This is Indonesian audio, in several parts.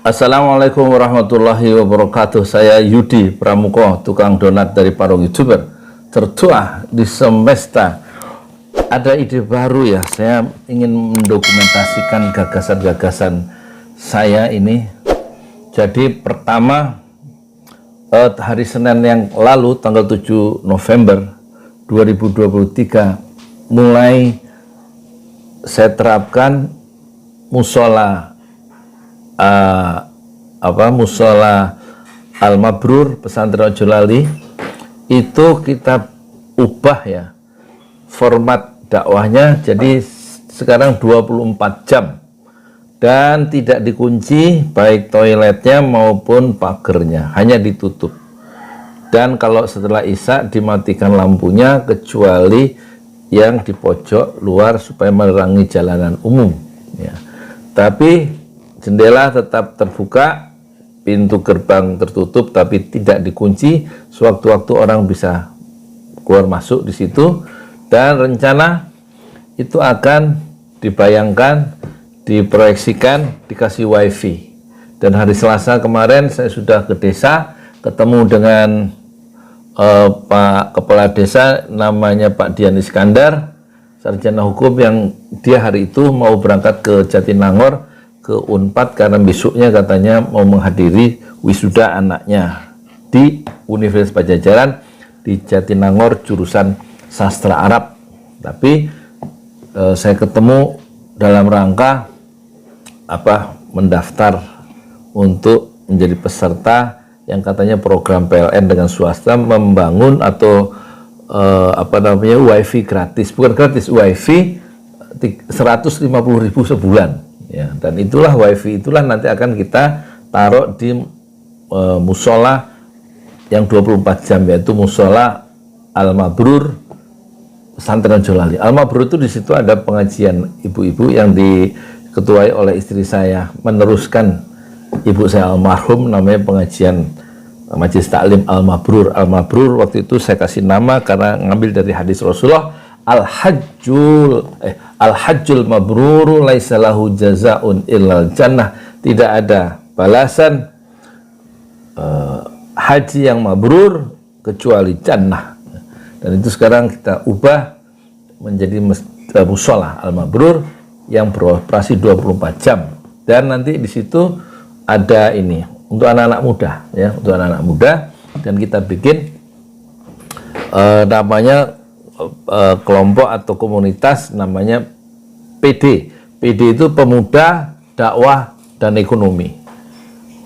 Assalamualaikum warahmatullahi wabarakatuh. Saya Yudi Pramuko, tukang donat dari Parung YouTuber tertua di semesta. Ada ide baru ya, saya ingin mendokumentasikan gagasan-gagasan saya ini. Jadi pertama, hari Senin yang lalu tanggal 7 November 2023 mulai saya terapkan musola musola Al-Mabrur Pesantren Ojolali. Itu kita ubah ya format dakwahnya, jadi sekarang 24 jam dan tidak dikunci baik toiletnya maupun pagernya, hanya ditutup. Dan kalau setelah Isya dimatikan lampunya kecuali yang di pojok luar supaya menerangi jalanan umum ya. Tapi jendela tetap terbuka, pintu gerbang tertutup tapi tidak dikunci. Sewaktu-waktu orang bisa keluar masuk di situ, dan rencana itu akan dibayangkan, diproyeksikan, dikasih wifi. Dan hari Selasa kemarin saya sudah ke desa, ketemu dengan Pak Kepala Desa, namanya Pak Dian Iskandar, sarjana hukum, yang dia hari itu mau berangkat ke Jatinangor ke Unpad karena besoknya katanya mau menghadiri wisuda anaknya di Universitas Padjadjaran di Jatinangor jurusan sastra Arab. Tapi saya ketemu dalam rangka mendaftar untuk menjadi peserta yang katanya program PLN dengan swasta membangun atau wifi gratis, bukan gratis, wifi 150.000 sebulan. Ya, dan itulah wifi itulah nanti akan kita taruh di musola yang 24 jam, yaitu musola Al-Mabrur Pesantren Ojolali. Al-Mabrur itu di situ ada pengajian ibu-ibu yang diketuai oleh istri saya, meneruskan ibu saya almarhum, namanya pengajian Majelis Taklim Al-Mabrur. Al-Mabrur waktu itu saya kasih nama karena ngambil dari hadis Rasulullah, Al-Hajjul Mabruru laisa lahu jazaun illal jannah. Tidak ada balasan haji yang mabrur kecuali jannah. Dan itu sekarang kita ubah menjadi musola Al-Mabrur yang beroperasi 24 jam. Dan nanti di situ ada ini untuk anak-anak muda ya, untuk anak-anak muda, dan kita bikin namanya kelompok atau komunitas namanya PD. PD itu Pemuda, Dakwah, dan Ekonomi.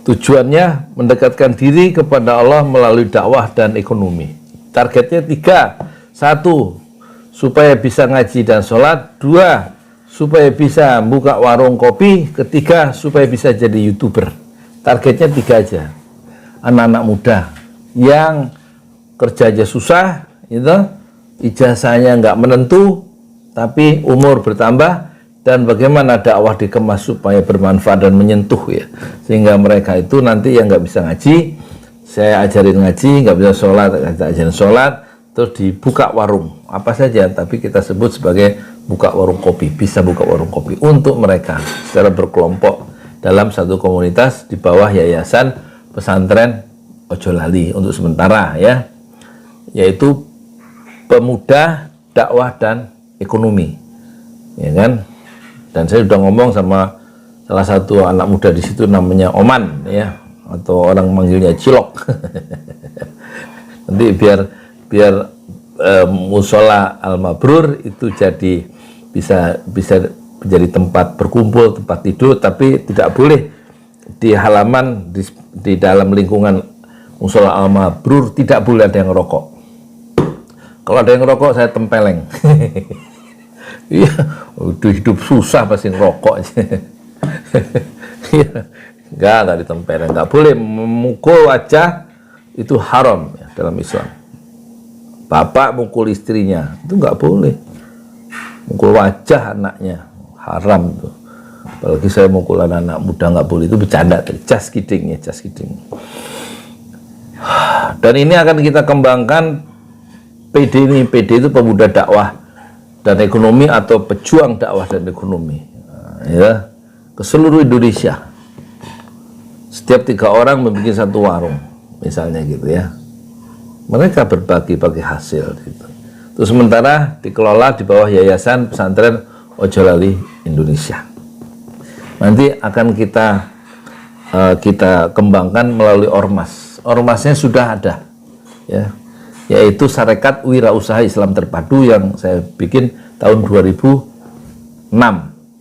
Tujuannya mendekatkan diri kepada Allah melalui dakwah dan ekonomi. Targetnya 3. 1. Supaya bisa ngaji dan sholat. 2. Supaya bisa buka warung kopi. 3. Supaya bisa jadi YouTuber. Targetnya 3 aja. Anak-anak muda yang kerja aja susah, itu ijazahnya nggak menentu, tapi umur bertambah, dan bagaimana dakwah dikemas supaya bermanfaat dan menyentuh ya, sehingga mereka itu nanti yang nggak bisa ngaji, saya ajarin ngaji, nggak bisa sholat, kita ajarin sholat, terus dibuka warung apa saja, tapi kita sebut sebagai buka warung kopi, bisa buka warung kopi untuk mereka secara berkelompok dalam satu komunitas di bawah Yayasan Pesantren Ojolali untuk sementara ya, yaitu Pemuda, Dakwah, dan Ekonomi, ya kan? Dan saya sudah ngomong sama salah satu anak muda di situ, namanya Oman, ya, atau orang manggilnya Cilok. Nanti biar musola Al-Mabrur itu jadi bisa menjadi tempat berkumpul, tempat tidur, tapi tidak boleh di halaman di dalam lingkungan musola Al-Mabrur tidak boleh ada yang rokok. Kalau ada yang ngerokok saya tempeleng. Iya, udah hidup susah pasti ngerokok. Enggak ditempeleng, enggak boleh memukul wajah, itu haram ya, dalam Islam. Bapak mukul istrinya itu enggak boleh. Mukul wajah anaknya haram tuh. Apalagi saya mukul anak muda enggak boleh, itu bercanda, just kidding ya, just kidding. Dan ini akan kita kembangkan. PD itu Pemuda, Dakwah, dan Ekonomi atau Pejuang Dakwah dan Ekonomi, ya, ke seluruh Indonesia. setiap 3 orang membuat satu warung, misalnya gitu ya. Mereka berbagi-bagi hasil gitu. Terus sementara dikelola di bawah Yayasan Pesantren Ojolali Indonesia. Nanti akan kita kembangkan melalui ormas. Ormasnya sudah ada, ya, yaitu Sarekat Wirausaha Islam Terpadu yang saya bikin tahun 2006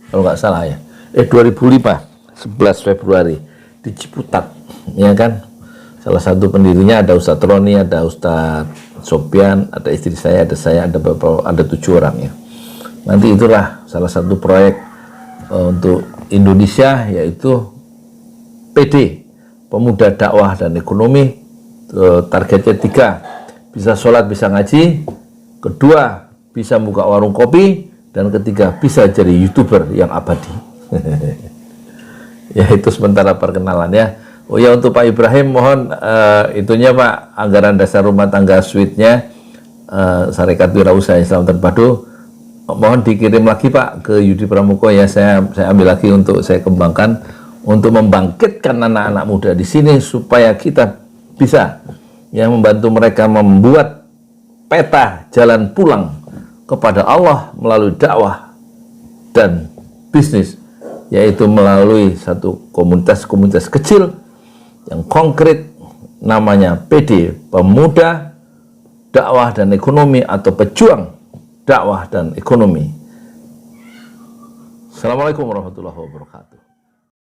kalau nggak salah ya. 2005, 11 Februari di Ciputat, ya kan. Salah satu pendirinya ada Ustadz Roni, ada Ustadz Sopyan, ada istri saya, ada 7 orang ya. Nanti itulah salah satu proyek untuk Indonesia, yaitu PD, Pemuda Dakwah dan Ekonomi. Targetnya 3, bisa sholat, bisa ngaji. Kedua, bisa buka warung kopi. Dan ketiga, bisa jadi YouTuber yang abadi. Ya, itu sementara perkenalan ya. Oh ya, untuk Pak Ibrahim mohon itunya Pak, anggaran dasar rumah tangga suite-nya Sarekat Wirausaha Islam Terpadu, mohon dikirim lagi Pak ke Yudi Pramuko ya. Saya ambil lagi untuk saya kembangkan untuk membangkitkan anak-anak muda di sini supaya kita bisa yang membantu mereka membuat peta jalan pulang kepada Allah melalui dakwah dan bisnis, yaitu melalui satu komunitas kecil yang konkret, namanya PD, Pemuda Dakwah dan Ekonomi atau Pejuang Dakwah dan Ekonomi. Assalamualaikum warahmatullahi wabarakatuh.